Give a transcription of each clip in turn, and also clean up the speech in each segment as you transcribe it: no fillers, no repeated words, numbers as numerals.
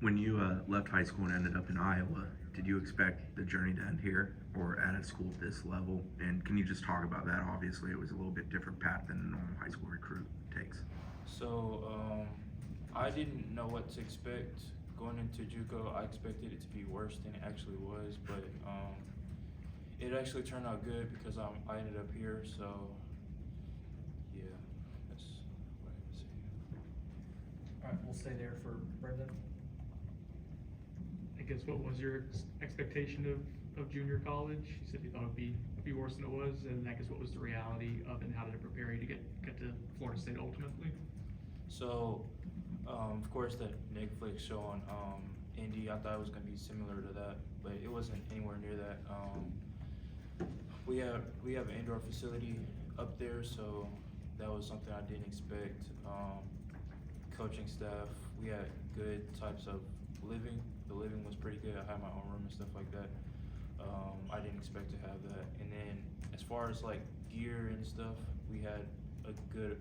When you left high school and ended up in Iowa, did you expect the journey to end here or at a school at this level? And can you just talk about that? Obviously, it was a little bit different path than a normal high school recruit takes. So I didn't know what to expect going into JUCO. I expected it to be worse than it actually was, but it actually turned out good because I ended up here. So yeah, that's what I would say. All right, we'll stay there for Brendan. I guess what was your expectation of junior college? You said you thought it'd be worse than it was, and I guess what was the reality of it, and how did it prepare you to get to Florida State ultimately? So of course that Netflix show on Indy, I thought it was gonna be similar to that, but it wasn't anywhere near that. We have an indoor facility up there, so that was something I didn't expect. Coaching staff, we had good types of living. The living was pretty good. I had my own room and stuff like that. I didn't expect to have that. And then as far as like gear and stuff, we had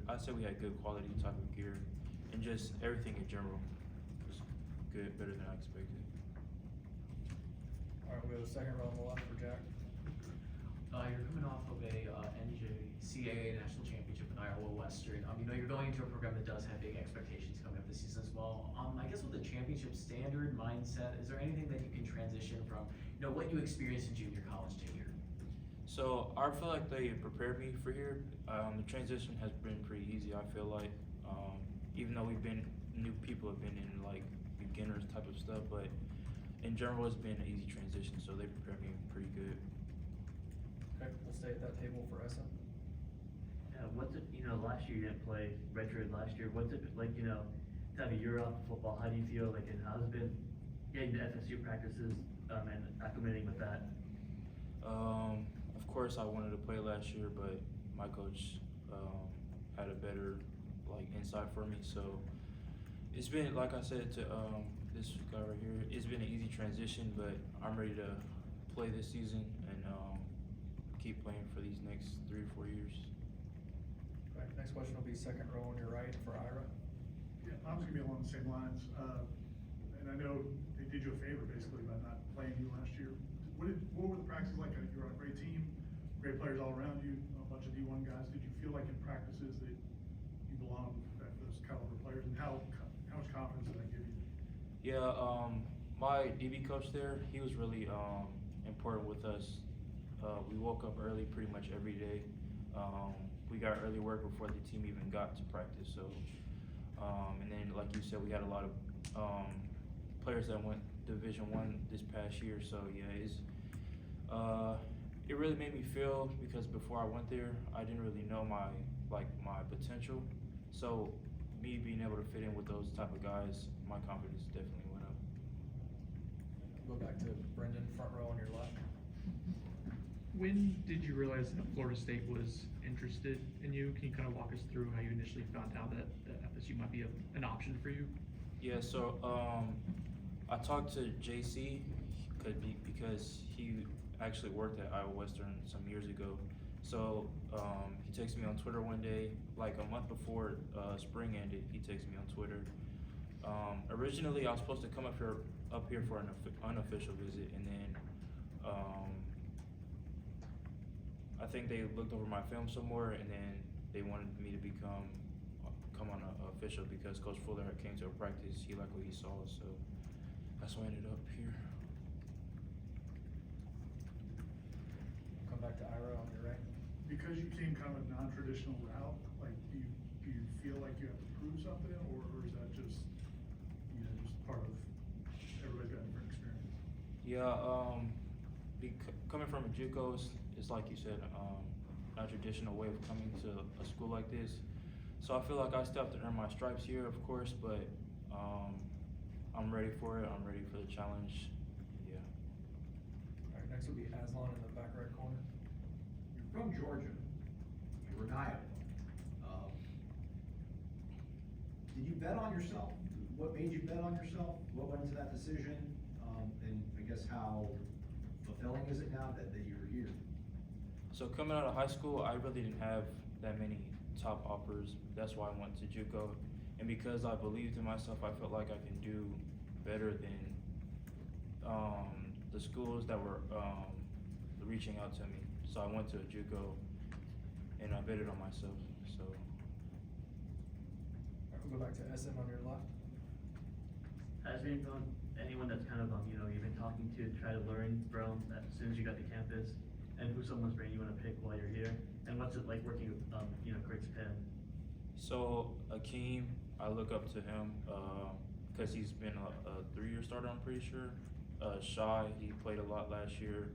I'd say we had good quality type of gear, and just everything in general was good, better than I expected. All right, we have a second row on the left for Jack. You're coming off of a NJCAA national championship in Iowa Western. You're going into a program that does have big expectations coming up this season as well. I guess with the championship standard mindset, is there anything that you can transition from, what you experienced in junior college to here? So I feel like they prepared me for here. The transition has been pretty easy. I feel like, even though new people have been in like beginners type of stuff, but in general it's been an easy transition. So they prepared me pretty good. Okay, we'll stay at that table for SM. What's it, last year you didn't play redshirt last year. What's it like, to have a year off of football? How do you feel like, and how's it been getting to FSU practices and acclimating with that? Of course I wanted to play last year, but my coach had a better insight for me. So it's been, like I said to this guy right here, it's been an easy transition, but I'm ready to play this season and keep playing for these next 3 or 4 years. All right, next question will be second row on your right for Ira. Yeah, I was gonna be along the same lines, and I know they did you a favor basically by not playing you last year. What were the practices like? You were on a great team, great players all around you, a bunch of D1 guys. Did you feel like in practices that you belonged with those caliber players, and how much confidence did that give you? Yeah, my DB coach there, he was really important with us. We woke up early pretty much every day. We got early work before the team even got to practice. So, and then like you said, we had a lot of players that went Division I this past year. So yeah, it really made me feel, because before I went there, I didn't really know my potential. So me being able to fit in with those type of guys, my confidence definitely went up. Go back to Brendan, front row on your left. When did you realize that Florida State was interested in you? Can you kind of walk us through how you initially found out that FSU might be an option for you? Yeah, so I talked to JC because he actually worked at Iowa Western some years ago. So he texted me on Twitter one day, like a month before spring ended. He texted me on Twitter. Originally, I was supposed to come up here for an unofficial visit, and then I think they looked over my film somewhere, and then they wanted me to come on an official because Coach Fuller came to a practice. He liked what he saw, so that's why I ended up here. Come back to Ira on your right. Because you came kind of a non-traditional route, do you feel like you have to prove something, or is that just just part of everybody's got a different experience? Yeah, coming from a JUCO, it's like you said, a traditional way of coming to a school like this. So I feel like I still have to earn my stripes here, of course, but I'm ready for it. I'm ready for the challenge. Yeah. All right, next will be Ashlynd in the back right corner. You're from Georgia. You were in Iowa. Did you bet on yourself? What made you bet on yourself? What went into that decision? And I guess how fulfilling is it now that you're here? So coming out of high school, I really didn't have that many top offers. That's why I went to JUCO. And because I believed in myself, I felt like I can do better than the schools that were reaching out to me. So I went to a JUCO and I betted on myself. So We'll go back to Essen on your left. Has there anyone that's kind of, you know, you've been talking to try to learn from as soon as you got to campus, and who someone's brain you want to pick while you're here? And what's it like working with, you know, Griggs Penn? So Akeem, I look up to him because he's been a 3-year starter, I'm pretty sure. Shy, he played a lot last year.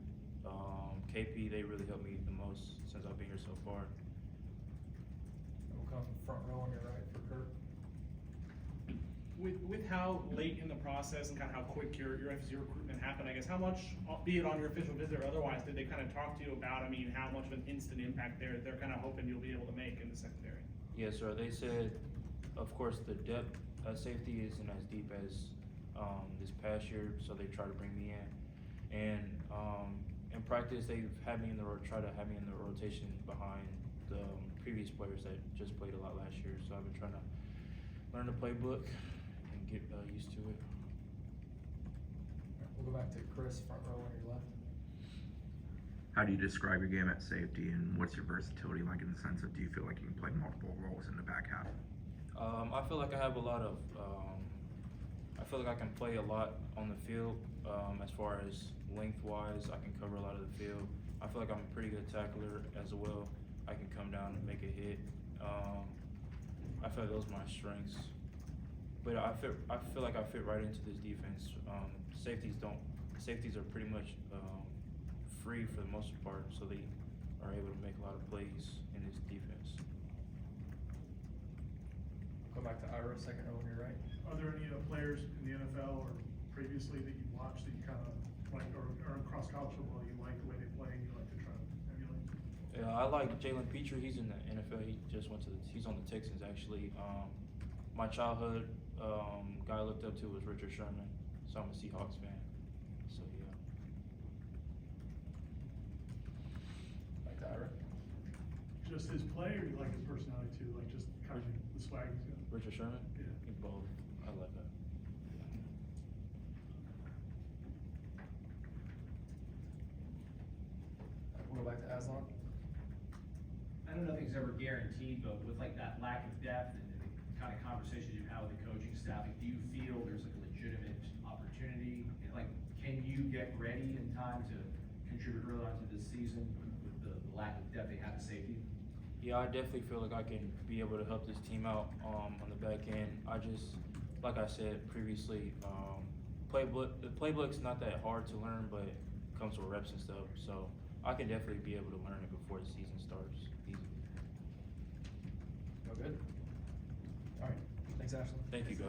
KP, they really helped me the most since I've been here so far. We'll come front row on your right for Kurt. With how late in the process and kind of how quick your FSU recruitment happened, I guess, how much, be it on your official visit or otherwise, did they kind of talk to you about, I mean, how much of an instant impact they're kind of hoping you'll be able to make in the secondary? Yes, sir. They said, of course, the depth safety isn't as deep as this past year, so they try to bring me in. And in practice, they've had me try to have me in the rotation behind the previous players that just played a lot last year. So I've been trying to learn the playbook and get used to it. We'll go back to Chris, front row on your left. How do you describe your game at safety, and what's your versatility like in the sense of do you feel like you can play multiple roles in the back half? I feel like I have a lot of, I feel like I can play a lot on the field as far as lengthwise. I can cover a lot of the field. I feel like I'm a pretty good tackler as well. I can come down and make a hit. I feel like those are my strengths. But I feel like I fit right into this defense. Safeties are pretty much free for the most part, so they are able to make a lot of plays in this defense. Go back to Ira, second row on your right. Are there any players in the NFL or previously that you watched that you kind of like, or across college football, you like the way they play and you like to try to emulate? Yeah, I like Jalen Petrie. He's in the NFL. He just went to he's on the Texans actually. My childhood guy I looked up to was Richard Sherman, so I'm a Seahawks fan. So yeah. Back to Ira. Just his play, or you like his personality too, like just kind of the swag he's got? Richard Sherman? Yeah. Both. I like that. We'll go back to Aslan. I know nothing's ever guaranteed, but with like that lack of depth and the kind of conversations you've had with the coaching staff, like, do you feel there's like a legitimate opportunity? And like, can you get ready in time to contribute early on to this season with the lack of depth they have at safety? Yeah, I definitely feel like I can be able to help this team out on the back end. I just, like I said previously, the playbook's not that hard to learn, but it comes with reps and stuff. So I can definitely be able to learn it before the season starts easily. No good? All right, thanks, Ashlynd. Thank you, guys.